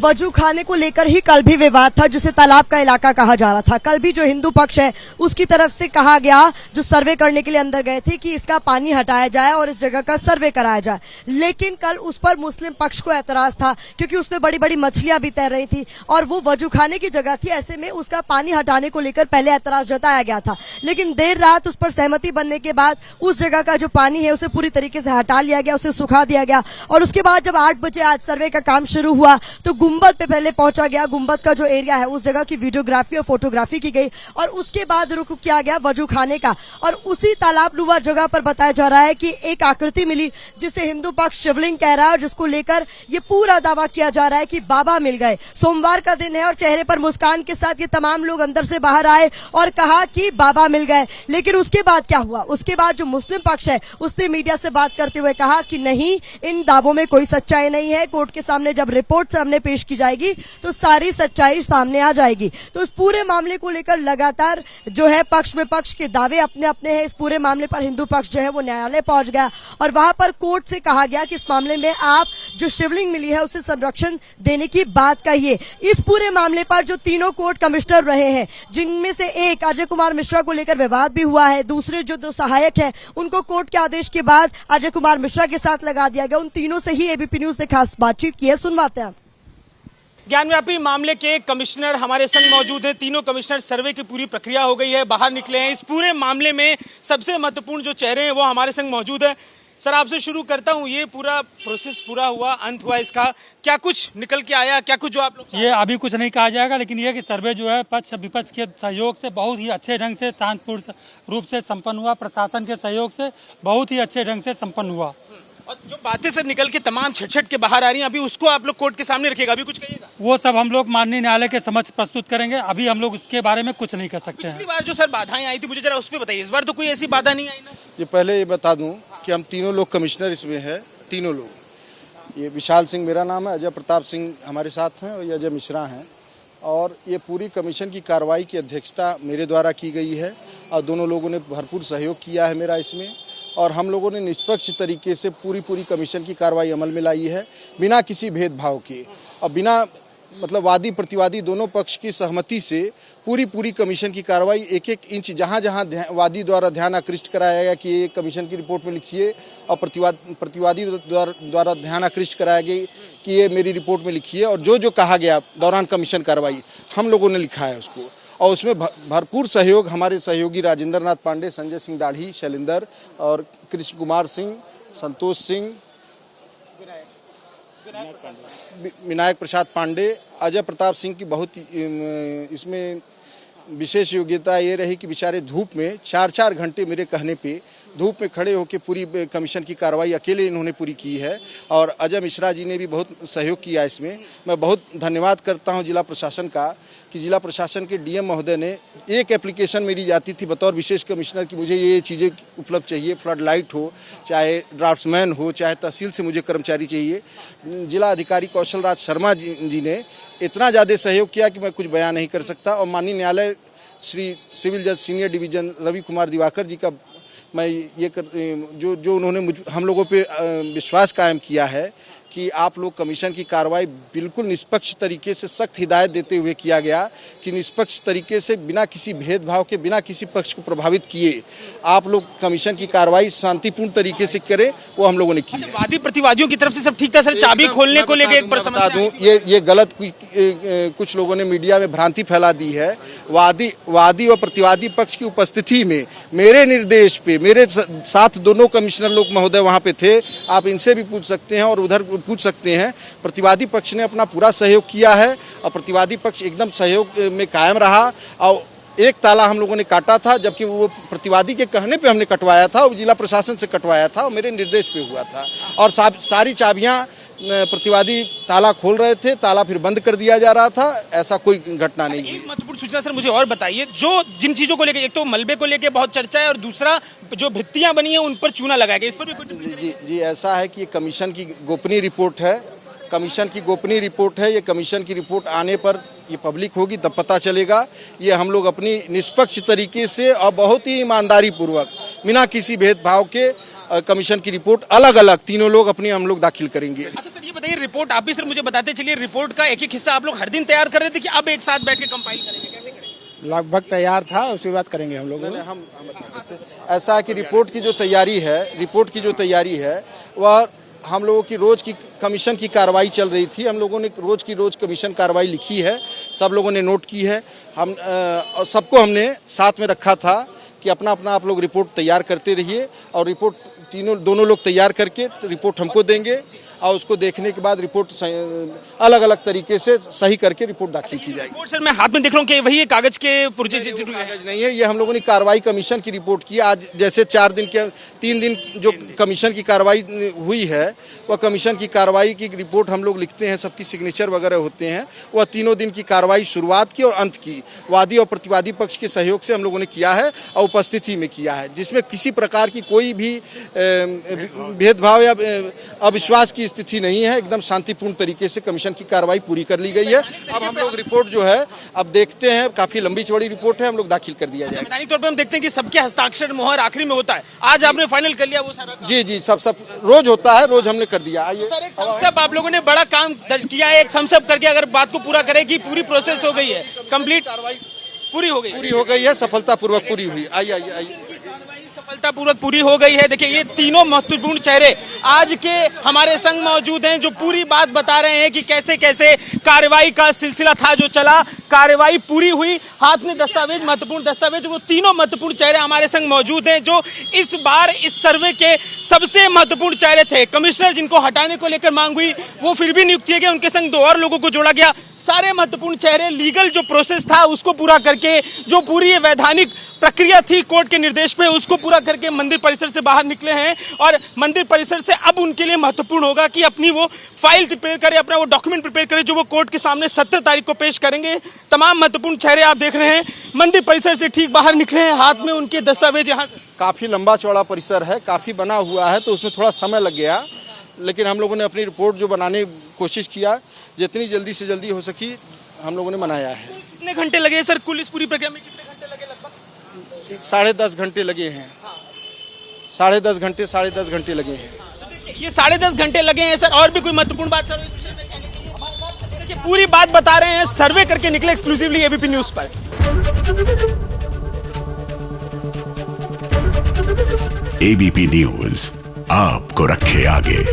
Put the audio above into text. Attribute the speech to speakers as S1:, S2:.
S1: वजू खाने को लेकर ही कल भी विवाद था, जिसे तालाब का इलाका कहा जा रहा था। कल भी जो हिंदू पक्ष है उसकी तरफ से कहा गया, जो सर्वे करने के लिए अंदर गए थे, कि इसका पानी हटाया जाए और इस जगह का सर्वे कराया जाए। लेकिन कल उस पर मुस्लिम पक्ष को एतराज था, क्योंकि उसमें बड़ी बड़ी मछलियां भी तैर रही थी और वो वजू खाने की जगह थी। ऐसे में उसका पानी हटाने को लेकर पहले एतराज जताया गया था, लेकिन देर रात उस पर सहमति बनने के बाद उस जगह का जो पानी है उसे पूरी तरीके से हटा लिया गया, उसे सुखा दिया गया। और उसके बाद जब 8 बजे आज सर्वे का काम शुरू हुआ तो गुंबद पे पहले पहुंचा गया। गुंबद का जो एरिया है उस जगह की वीडियोग्राफी और फोटोग्राफी की गई और उसके बाद रुख किया गया वजू खाने का। और उसी तालाब नुमा जगह पर बताया जा रहा है कि एक आकृति मिली जिसे हिंदू पक्ष शिवलिंग कह रहा है और जिसको लेकर ये पूरा दावा किया जा रहा है कि बाबा मिल गए। सोमवार का दिन है और चेहरे पर मुस्कान के साथ ये तमाम लोग अंदर से बाहर आए और कहा कि बाबा मिल गए। लेकिन उसके बाद क्या हुआ? उसके बाद जो मुस्लिम पक्ष है उसने मीडिया से बात करते हुए कहा कि नहीं, इन दावों में कोई सच्चाई नहीं है। कोर्ट के सामने जब रिपोर्ट सामने पेश की जाएगी तो सारी सच्चाई सामने आ जाएगी। तो इस पूरे मामले को लेकर लगातार जो है पक्ष विपक्ष के दावे अपने अपने हैं। इस पूरे मामले पर हिंदू पक्ष जो है वो न्यायालय पहुंच गया और वहां पर कोर्ट से कहा गया कि इस मामले में आप जो शिवलिंग मिली है उसे संरक्षण देने की बात कहिए। इस पूरे मामले पर जो तीनों कोर्ट कमिश्नर रहे हैं, जिनमें से एक अजय कुमार मिश्रा को लेकर विवाद भी हुआ है, दूसरे जो 2 सहायक हैं उनको कोर्ट के आदेश के बाद अजय कुमार मिश्रा के साथ लगा दिया गया। उन तीनों से ही एबीपी न्यूज ने खास बातचीत की है, सुनवाते हैं।
S2: ज्ञानव्यापी मामले के कमिश्नर हमारे संग मौजूद हैं। तीनों कमिश्नर सर्वे की पूरी प्रक्रिया हो गई है, बाहर निकले हैं। इस पूरे मामले में सबसे महत्वपूर्ण जो चेहरे हैं वो हमारे संग मौजूद है। सर, आपसे शुरू करता हूं, ये पूरा प्रोसेस पूरा हुआ, अंत हुआ इसका, क्या कुछ निकल के आया, क्या कुछ जो आप लोग?
S3: ये अभी कुछ नहीं कहा जाएगा, लेकिन ये कि सर्वे जो है पक्ष विपक्ष के सहयोग से बहुत ही अच्छे ढंग से शांतिपूर्ण रूप से संपन्न हुआ। प्रशासन के सहयोग से बहुत ही अच्छे ढंग से संपन्न हुआ।
S2: और जो बातें सर निकल के तमाम छट के बाहर आ रही हैं, अभी उसको आप लोग कोर्ट के सामने रखिएगा, अभी कुछ कहिएगा?
S3: वो सब हम लोग माननीय न्यायालय के समक्ष प्रस्तुत करेंगे। अभी हम लोग उसके बारे में कुछ नहीं कर सकते हैं।
S2: पिछली बार जो सर बाधाएं आई थी, मुझे जरा उस पर बताइए, इस बार तो कोई ऐसी बाधा नहीं आई ना?
S4: ये पहले ये बता दूं कि हम तीनों लोग कमिश्नर इसमें है, तीनों लोग। ये विशाल सिंह मेरा नाम है, अजय प्रताप सिंह हमारे साथ हैं और ये अजय मिश्रा हैं। और ये पूरी कमीशन की कार्रवाई की अध्यक्षता मेरे द्वारा की गई है और दोनों लोगों ने भरपूर सहयोग किया है मेरा इसमें। और हम लोगों ने निष्पक्ष तरीके से पूरी कमीशन की कार्रवाई अमल में लाई है, बिना किसी भेदभाव के और बिना मतलब वादी प्रतिवादी दोनों पक्ष की सहमति से पूरी कमीशन की कार्रवाई एक इंच जहां वादी द्वारा ध्यान आकृष्ट कराया गया कि ये कमीशन की रिपोर्ट में लिखिए और प्रतिवादी द्वारा ध्यान आकृष्ट कराया गया कि ये मेरी रिपोर्ट में लिखिए, और जो कहा गया दौरान कमीशन कार्रवाई हम लोगों ने लिखा है उसको। और उसमें भरपूर सहयोग हमारे सहयोगी राजेंद्र नाथ पांडे, संजय सिंह दाढ़ी, शैलेंद्र और कृष्ण कुमार सिंह, संतोष सिंह, विनायक प्रसाद पांडे, अजय प्रताप सिंह की बहुत इसमें विशेष योग्यता ये रही कि बेचारे धूप में 4-4 घंटे मेरे कहने पे धूप में खड़े होकर पूरी कमीशन की कार्रवाई अकेले इन्होंने पूरी की है। और अजय मिश्रा जी ने भी बहुत सहयोग किया इसमें। मैं बहुत धन्यवाद करता हूं जिला प्रशासन का कि जिला प्रशासन के डीएम महोदय ने एक एप्लीकेशन मेरी जाती थी बतौर विशेष कमिश्नर कि मुझे ये चीज़ें उपलब्ध चाहिए, फ्लड लाइट हो, चाहे ड्राफ्ट्समैन हो, चाहे तहसील से मुझे कर्मचारी चाहिए। जिला अधिकारी कौशल राज शर्मा जी ने इतना ज़्यादा सहयोग किया कि मैं कुछ बयान नहीं कर सकता। और माननीय न्यायालय श्री सिविल जज सीनियर डिवीजन रवि कुमार दिवाकर जी का मैं ये जो उन्होंने हम लोगों पे विश्वास कायम किया है कि आप लोग कमीशन की कार्रवाई बिल्कुल निष्पक्ष तरीके से सख्त हिदायत देते हुए किया गया कि निष्पक्ष तरीके से बिना किसी भेदभाव के, बिना किसी पक्ष को प्रभावित किए आप लोग कमीशन की कार्रवाई शांतिपूर्ण तरीके से करें, वो हम लोगों ने की।
S2: वादी प्रतिवादियों की तरफ से सब ठीक था सर? चाबी खोलने को लेकर एक बता दूं,
S4: ये गलत कुछ लोगों ने मीडिया में भ्रांति फैला दी है। वादी और प्रतिवादी पक्ष की उपस्थिति में मेरे निर्देश पे मेरे साथ दोनों कमिश्नर लोग महोदय वहाँ पे थे, आप इनसे भी पूछ सकते हैं और उधर पूछ सकते हैं। प्रतिवादी पक्ष ने अपना पूरा सहयोग किया है और प्रतिवादी पक्ष एकदम सहयोग में कायम रहा। और एक ताला हम लोगों ने काटा था, जबकि वो प्रतिवादी के कहने पे हमने कटवाया था, वो जिला प्रशासन से कटवाया था और मेरे निर्देश पे हुआ था। और सारी चाबियां प्रतिवादी ताला खोल रहे थे, ताला फिर बंद कर दिया जा रहा था, ऐसा कोई घटना नहीं हुई।
S2: महत्वपूर्ण सूचना सर मुझे और बताइए, जो जिन चीजों को लेकर, एक तो मलबे को लेकर बहुत चर्चा है और दूसरा जो भित्तियां बनी है उन पर चूना लगाया गया, इस पर भी कोई?
S4: जी ऐसा है कि ये कमीशन की गोपनीय रिपोर्ट है, कमीशन की गोपनीय रिपोर्ट है। ये कमीशन की रिपोर्ट आने पर ये पब्लिक होगी तब पता चलेगा। ये हम लोग अपनी निष्पक्ष तरीके से और बहुत ही ईमानदारी पूर्वक बिना किसी भेदभाव के कमीशन की रिपोर्ट अलग अलग तीनों लोग अपनी हम लोग दाखिल करेंगे।
S2: अच्छा सर, ये बताइए रिपोर्ट आप भी सर मुझे बताते चलिए, रिपोर्ट का एक हिस्सा आप लोग हर दिन तैयार कर रहे थे कि अब एक साथ बैठ के कंपाइल करेंगे, कैसे करेंगे?
S5: लगभग तैयार था, उसके बाद करेंगे हम लोग।
S4: हम ऐसा है कि रिपोर्ट की जो तैयारी है वह हम लोगों की रोज की कमीशन की कार्रवाई चल रही थी। हम लोगों ने रोज की कमीशन कार्रवाई लिखी है, सब लोगों ने नोट की है। हम और सबको हमने साथ में रखा था कि अपना अपना आप लोग रिपोर्ट तैयार करते रहिए और रिपोर्ट दोनों लोग तैयार करके रिपोर्ट हमको देंगे और उसको देखने के बाद रिपोर्ट अलग अलग तरीके से सही करके रिपोर्ट दाखिल की जाएगी।
S2: रिपोर्ट सर मैं हाथ में देख रहा हूँ कि वही कागज के पुर्जे
S4: कागज नहीं है, ये हम लोगों ने कार्रवाई कमीशन की रिपोर्ट की। आज जैसे 3 दिन जो कमीशन की कार्रवाई हुई है वह कमीशन की कार्रवाई की रिपोर्ट हम लोग लिखते हैं, सबकी सिग्नेचर वगैरह होते हैं। वह तीनों दिन की कार्रवाई शुरुआत की और अंत की वादी और प्रतिवादी पक्ष के सहयोग से हम लोगों ने किया है और उपस्थिति में किया है, जिसमें किसी प्रकार की कोई भी भेदभाव या अविश्वास की स्थिति नहीं है। एकदम शांतिपूर्ण तरीके से कमीशन की कार्रवाई पूरी कर ली गई है। अब हम लोग रिपोर्ट जो है अब देखते हैं, काफी लंबी चौड़ी रिपोर्ट है, हम लोग दाखिल कर दिया जाएगा।
S2: वैधानिक तौर पर हम देखते हैं कि सबके हस्ताक्षर मोहर आखिरी में होता है, आज आपने फाइनल कर लिया वो सारा काम?
S4: जी सब रोज होता है, रोज हमने कर दिया। आइए
S2: थम्सअप आप लोगों ने बड़ा काम दर्ज किया है, एक थम्सअप करके अगर बात को पूरा करें कि पूरी प्रोसेस हो गई है, कंप्लीट पूरी हो गई
S4: है, सफलतापूर्वक पूरी हुई। आइए
S2: सफलतापूर्वक पूरी हो गई है। देखिए ये तीनों महत्वपूर्ण चेहरे आज के हमारे संग मौजूद हैं, जो पूरी बात बता रहे हैं कि कैसे कैसे कार्रवाई का सिलसिला था जो चला, कार्रवाई पूरी हुई, हाथ में दस्तावेज, महत्वपूर्ण दस्तावेज। वो तीनों महत्वपूर्ण चेहरे हमारे संग मौजूद हैं जो इस बार इस सर्वे के सबसे महत्वपूर्ण चेहरे थे। कमिश्नर जिनको हटाने को लेकर मांग हुई वो फिर भी नियुक्त किए गए, उनके संग 2 और लोगों को जोड़ा गया। सारे महत्वपूर्ण चेहरे लीगल जो प्रोसेस था उसको पूरा करके, जो पूरी वैधानिक प्रक्रिया थी कोर्ट के निर्देश पे, उसको पूरा करके मंदिर परिसर से बाहर निकले हैं। और मंदिर परिसर से अब उनके लिए महत्वपूर्ण होगा कि अपनी वो फाइल प्रिपेयर करें, अपना वो डॉक्यूमेंट प्रिपेयर करें जो वो कोर्ट के सामने 17 तारीख को पेश करेंगे। तमाम महत्वपूर्ण चेहरे आप देख रहे हैं मंदिर परिसर से ठीक बाहर निकले हैं, हाथ में उनके दस्तावेज। यहाँ से
S4: काफी लंबा चौड़ा परिसर है, काफी बना हुआ है, तो उसमें थोड़ा समय लग गया, लेकिन हम लोगों ने अपनी रिपोर्ट जो बनाने की कोशिश किया, जितनी जल्दी से जल्दी हो सकी हम लोगों ने बनाया है।
S2: कितने घंटे लगे सर कुल इस पूरी प्रक्रिया में? कितने घंटे लगे? लगभग
S4: 10.5 घंटे लगे हैं। 10.5 घंटे लगे हैं।
S2: ये 10.5 घंटे लगे हैं सर। और भी कोई महत्वपूर्ण बात सर इस विषय में कहने के लिए? देखिए पूरी बात बता रहे हैं, सर्वे करके निकले एक्सक्लूसिवली एबीपी न्यूज पर।
S6: एबीपी न्यूज आपको रखे आगे।